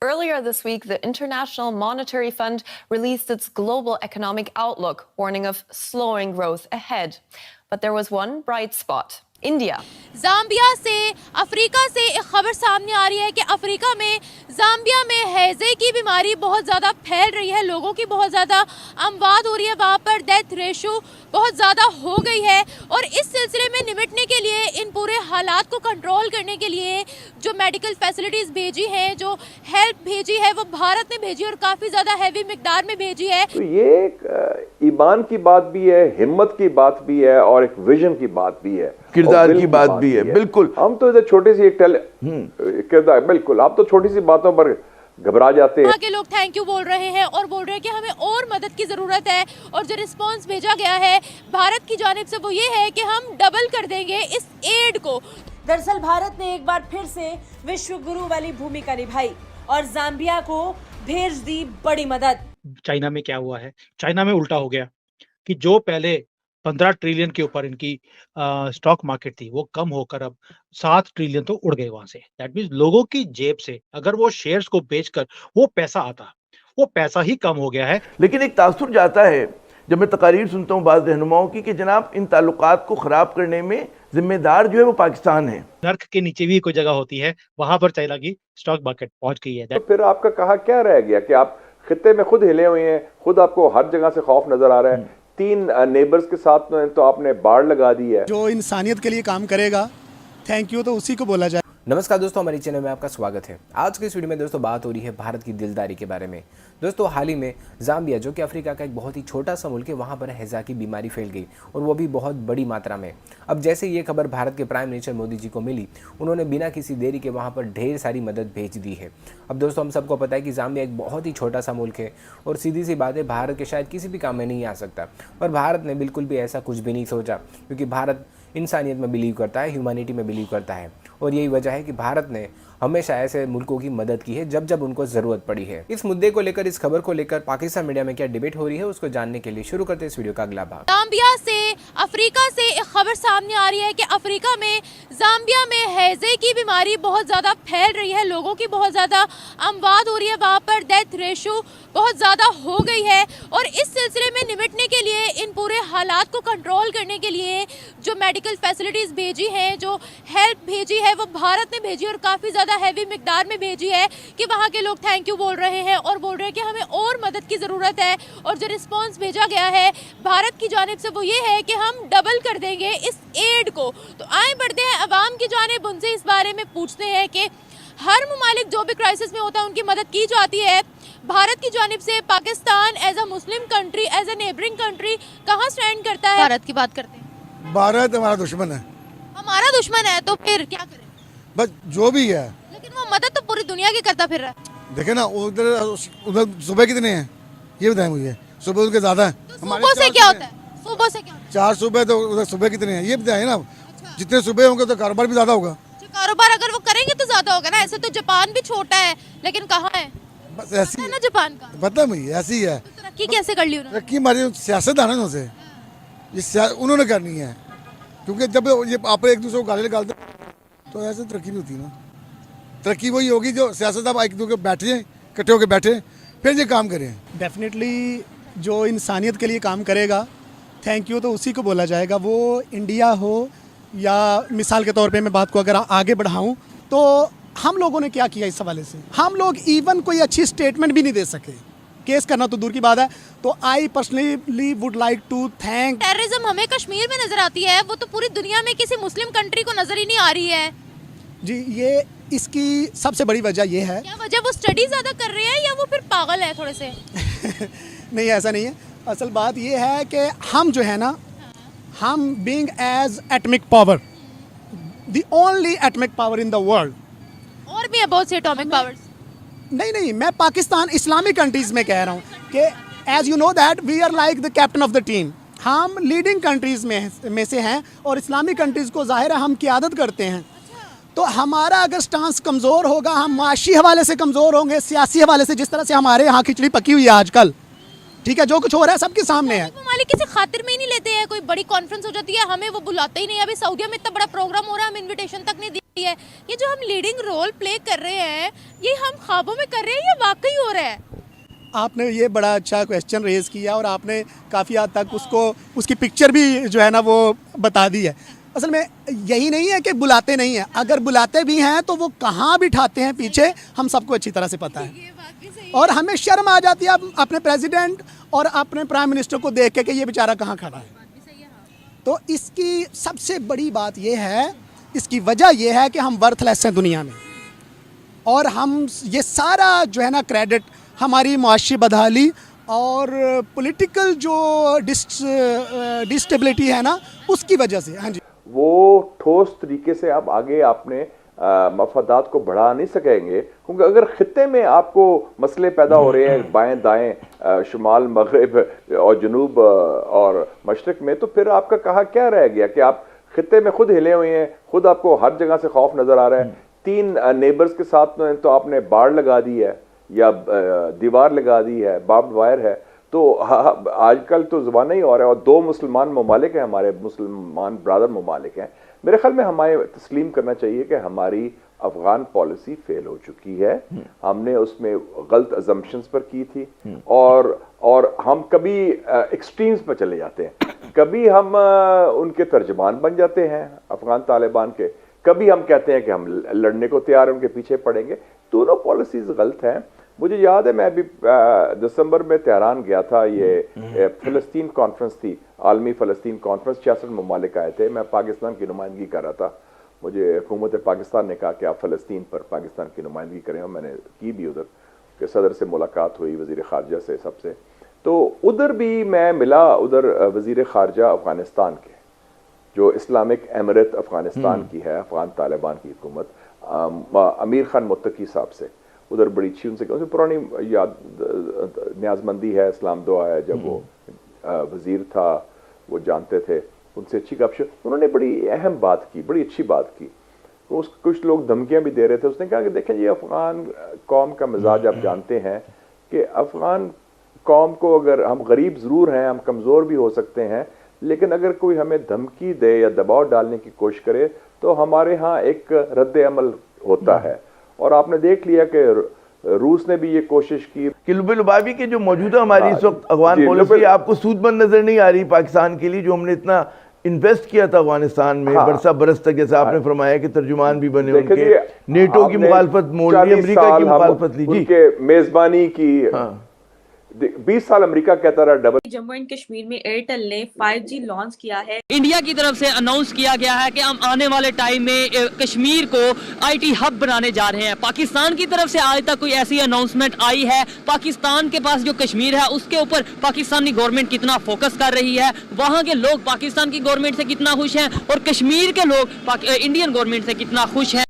Earlier this week, the International Monetary Fund released its global economic outlook, warning of slowing growth ahead. But there was one bright spot. India. Zambia से Africa से एक खबर सामने आ रही है कि Africa में जाम्बिया में हैजे की बीमारी बहुत ज़्यादा फैल रही है, लोगों की बहुत ज़्यादा अमवात हो रही है, वहाँ पर डेथ रेशो बहुत ज़्यादा हो गई है। और इस सिलसिले में निपटने के लिए, इन पूरे हालात को कंट्रोल करने के लिए जो मेडिकल फैसिलिटीज़ भेजी हैं, जो हेल्प भेजी है, वो भारत ने भेजी और काफ़ी ज़्यादा हैवी मिकदार में भेजी है। तो ये एक ईमान की बात भी है, हिम्मत की बात भी है और एक विजन की बात भी है, किरदार की बात भी है। बिल्कुल, हम तो इधर छोटी सी एक किरदार, बिल्कुल आप तो छोटी सी बातों पर घबरा जाते हैं। वहाँ के लोग थैंक यू बोल रहे हैं और बोल रहे हैं कि हमें और मदद की जरूरत है। और जो रिस्पांस भेजा गया है भारत की जानिब से वो ये है कि हम डबल कर देंगे इस एड को। दरअसल भारत ने एक बार फिर से विश्व गुरु वाली भूमिका निभाई और जाम्बिया को भेज दी बड़ी मदद। चाइना में क्या हुआ है, चाइना में उल्टा हो गया कि जो पहले 15 ट्रिलियन के ऊपर इनकी स्टॉक मार्केट थी, वो कम होकर अब 7 ट्रिलियन तो उड़ गए वहां से। दैट मीन्स लोगों की जेब से अगर वो शेयर्स को बेचकर वो पैसा आता, वो पैसा ही कम हो गया है। लेकिन एक तासुर जाता है जब मैं तकारीर सुनता हूँ बाज़ रहनुमाओं की कि जनाब इन ताल्लुकात को खराब करने में जिम्मेदार जो है वो पाकिस्तान है। नर्क के नीचे भी कोई जगह होती है, वहां पर चाइना की स्टॉक मार्केट पहुंच गई है। तो फिर आपका कहा क्या रह गया कि आप खित्ते में खुद हिले हुए हैं, खुद आपको हर जगह से खौफ नजर आ रहा है। 3 नेबर्स के साथ में तो आपने बाड़ लगा दी है। जो इंसानियत के लिए काम करेगा, थैंक यू तो उसी को बोला जाए। नमस्कार दोस्तों, हमारे चैनल में आपका स्वागत है। आज के इस वीडियो में दोस्तों बात हो रही है भारत की दिलदारी के बारे में। दोस्तों हाल ही में जाम्बिया, जो कि अफ्रीका का एक बहुत ही छोटा सा मुल्क है, वहाँ पर हैजा की बीमारी फैल गई और वो भी बहुत बड़ी मात्रा में। अब जैसे ये खबर भारत के प्राइम मिनिस्टर मोदी जी को मिली, उन्होंने बिना किसी देरी के वहाँ पर ढेर सारी मदद भेज दी है। अब दोस्तों हम सबको पता है कि जाम्बिया एक बहुत ही छोटा सा मुल्क है और सीधी सी बात है, भारत के शायद किसी भी काम में नहीं आ सकता। और भारत ने बिल्कुल भी ऐसा कुछ भी नहीं सोचा, क्योंकि भारत इंसानियत में बिलीव करता है, ह्यूमैनिटी में बिलीव करता है। और यही वजह है कि भारत ने हमेशा ऐसे मुल्कों की मदद की है जब जब उनको जरूरत पड़ी है। इस मुद्दे को लेकर, इस खबर को लेकर पाकिस्तान मीडिया में क्या डिबेट हो रही है, उसको जानने के लिए शुरू करते हैं इस वीडियो का अगला भाग। जाम्बिया से अफ्रीका से एक खबर सामने आ रही है कि अफ्रीका में जाम्बिया में हैजे की बीमारी बहुत ज़्यादा फैल रही है, लोगों की बहुत ज़्यादा अमवात हो रही है, वहाँ पर डेथ रेशो बहुत ज़्यादा हो गई है। और इस सिलसिले में निपटने के लिए, इन पूरे हालात को कंट्रोल करने के लिए जो मेडिकल फैसिलिटीज़ भेजी हैं, जो हेल्प भेजी है, वो भारत ने भेजी और काफ़ी ज़्यादा हैवी मिकदार में भेजी है कि वहाँ के लोग थैंक यू बोल रहे हैं और बोल रहे हैं कि हमें और मदद की ज़रूरत है। और जो रिस्पांस भेजा गया है भारत की जानिब से वो ये है कि हम डबल कर देंगे इस एड को। तो आए बढ़ते हैं अवाम की जानिब, उनसे इस बारे में पूछते हैं कि हर ममालिक जो भी क्राइसिस में होता है उनकी मदद की जाती है। भारत की जानिब से Pakistan as a Muslim country, as a neighbouring country कहाँ स्टैंड करता है? भारत की बात करते हैं। भारत हमारा दुश्मन है। हमारा दुश्मन है तो फिर क्या करें? बस जो भी है, लेकिन वो मदद तो पूरी दुनिया की करता फिर रहा है। देखे ना उधर सुबह कितने हैं ये बताएं मुझे। सुबह उनके ज्यादा है। तो सुबह से क्या होता है? सुबह से क्या होता है? 4 सुबह, तो उधर सुबह कितने हैं ये बताएं ना। जितने सुबह होंगे तो कारोबार भी ज्यादा होगा। कारोबार अगर वो करेंगे तो ज्यादा होगा ना। ऐसे तो जापान भी छोटा है, लेकिन कहाँ है? बस ऐसी है ना जापान का। पता है मुझे, ऐसी है। तो तरक्की कैसे कर ली उन्होंने? तरक्की हमारी सियासतदानों से उन्होंने करनी है, क्योंकि जब ये आप एक दूसरे को गाली निकालते तो ऐसे तरक्की नहीं होती ना। तरक्की वही होगी जो सियासतदान एक दूसरे बैठे, इकट्ठे होकर बैठे, फिर ये काम करें। डेफिनेटली जो इंसानियत के लिए काम करेगा, थैंक यू तो उसी को बोला जाएगा। वो इंडिया हो या मिसाल के तौर पे मैं बात को अगर आगे बढ़ाऊं तो हम लोगों ने क्या किया इस हवाले से, हम लोग इवन कोई अच्छी स्टेटमेंट भी नहीं दे सके। केस करना तो दूर की बात है। तो I personally would like to thank. Terrorism हमें कश्मीर में नजर आती है, वो तो पूरी दुनिया में किसी मुस्लिम कंट्री को नजर ही नहीं आ रही है जी। ये इसकी सबसे बड़ी वजह ये है। क्या वजह? वो स्टडी ज्यादा कर रहे हैं या वो फिर पागल है थोड़े से? नहीं, ऐसा नहीं है। असल बात ये है कि हम जो है ना, हम being as atomic power, the only atomic power in the world. और भी है बहुत से एटॉमिक पावर्स। नहीं, मैं पाकिस्तान इस्लामिक कंट्रीज में कह रहा हूँ कि as you know that we are like the captain of the team. हम लीडिंग कंट्रीज में से हैं और इस्लामिक कंट्रीज को जाहिर है हम क़ियादत करते हैं। तो हमारा अगर स्टांस कमज़ोर होगा, हम माशी हवाले से कमज़ोर होंगे, सियासी हवाले से, जिस तरह से हमारे यहाँ खिचड़ी पकी हुई है आजकल, ठीक है, जो कुछ हो रहा है सबके सामने है। ममालिक किसी खातिर में ही नहीं लेते हैं। कोई बड़ी कॉन्फ्रेंस हो जाती है, हमें वो बुलाते ही नहीं। अभी सऊदीया में इतना बड़ा प्रोग्राम हो रहा है, हम इन्विटेशन तक नहीं दिए ये जो हम लीडिंग रोल प्ले कर रहे हैं, ये हम ख्वाबों में कर रहे हैं या वाकई हो रहा है? आपने ये बड़ा अच्छा क्वेश्चन रेज़ किया और आपने काफ़ी हद तक उसकी पिक्चर भी जो है ना वो बता दी है। असल में यही नहीं है कि बुलाते नहीं हैं, अगर बुलाते भी हैं तो वो कहाँ बिठाते हैं पीछे हम सबको अच्छी तरह से पता है। और हमें शर्म आ जाती है अपने प्रेसिडेंट और अपने प्राइम मिनिस्टर को देख के कि ये बेचारा कहाँ खड़ा है। तो इसकी सबसे बड़ी बात ये है, इसकी वजह यह है कि हम वर्थलेस हैं दुनिया में, और हम ये सारा जो है ना क्रेडिट हमारी मुआशी बदहाली और पॉलिटिकल जो डिस्टेबिलिटी है ना उसकी वजह से। हाँ जी, वो ठोस तरीके से आप आगे आपने मफादात को बढ़ा नहीं सकेंगे, क्योंकि अगर खित्ते में आपको मसले पैदा हो रहे हैं बाएं दाएं शुमाल मगरिब और जनूब और मशरक में, तो फिर आपका कहा क्या रह गया कि आप खित्ते में खुद हिले हुए हैं, खुद आपको हर जगह से खौफ नजर आ रहा है। 3 नेबर्स के साथ में तो आपने बाड़ लगा दी है या दीवार लगा दी है, बार्ब्ड वायर है। तो आजकल तो ज़माना ही और है, और 2 मुसलमान ममालिक हैं, हमारे मुसलमान ब्रादर ममालिक हैं। मेरे ख्याल में हमें तस्लीम करना चाहिए कि हमारी अफगान पॉलिसी फेल हो चुकी है। हमने उसमें गलत अजम्पशंस पर की थी, और हम कभी एक्सट्रीम्स पर चले जाते हैं। कभी हम उनके तर्जमान बन जाते हैं अफगान तालिबान के, कभी हम कहते हैं कि हम लड़ने को तैयार हैं, उनके पीछे पड़ेंगे। दोनों पॉलिसीज गलत हैं। मुझे याद है मैं अभी दिसंबर में तेहरान गया था, ये फ़लस्तीन कॉन्फ्रेंस थी, आलमी फ़लस्तीन कॉन्फ्रेंस, 66 ममालिक आए थे। मैं पाकिस्तान की नुमाइंदगी कर रहा था। मुझे हुकूमत पाकिस्तान ने कहा कि आप फ़लस्तीन पर पाकिस्तान की नुमाइंदगी करें, और मैंने की भी। उधर के सदर से मुलाकात हुई, वज़ीर ख़ारजा से, सबसे। तो उधर भी मैं मिला, उधर वज़ीर ख़ारजा अफ़गानिस्तान के, जो इस्लामिक एमिरेट अफ़गानिस्तान की है, अफ़गान तालिबान की हुकूमत, अमीर खान मुत्तकी साहब से। उधर बड़ी अच्छी उनसे पुरानी याद न्याजमंदी है, इस्लाम दुआ है, जब वो वज़ीर था वो जानते थे, उनसे अच्छी गपशप। उन्होंने बड़ी अहम बात की, बड़ी अच्छी बात की। कुछ लोग धमकियां भी दे रहे थे। उसने कहा कि देखें, ये अफ़गान कौम का मिजाज आप जानते हैं कि अफ़गान कौम को, अगर हम गरीब ज़रूर हैं, हम कमज़ोर भी हो सकते हैं, लेकिन अगर कोई हमें धमकी दे या दबाव डालने की कोशिश करे तो हमारे यहाँ एक रद्द अमल होता है। और आपने देख लिया कि रूस ने भी ये कोशिश की कि लुबी की जो मौजूदा हमारी इस वक्त अफगान पॉलिसी आपको सूदमंद नजर नहीं आ रही पाकिस्तान के लिए, जो हमने इतना इन्वेस्ट किया था अफगान में बरसा बरस तक, जैसा आपने फरमाया कि तर्जुमान भी बने उनके, नेटो की मुखालफत मोड़ ली, अमेरिका की मुखालफत ली, उनके मेजबानी की। 20 साल अमेरिका कहता रहा डबल। जम्मू एंड कश्मीर में एयरटेल ने 5G लॉन्च किया है। इंडिया की तरफ से अनाउंस किया गया है कि हम आने वाले टाइम में कश्मीर को IT हब बनाने जा रहे हैं। पाकिस्तान की तरफ से आज तक कोई ऐसी अनाउंसमेंट आई है? पाकिस्तान के पास जो कश्मीर है उसके ऊपर पाकिस्तानी गवर्नमेंट कितना फोकस कर रही है? वहाँ के लोग पाकिस्तान की गवर्नमेंट से कितना खुश हैं और कश्मीर के लोग इंडियन गवर्नमेंट से कितना खुश हैं?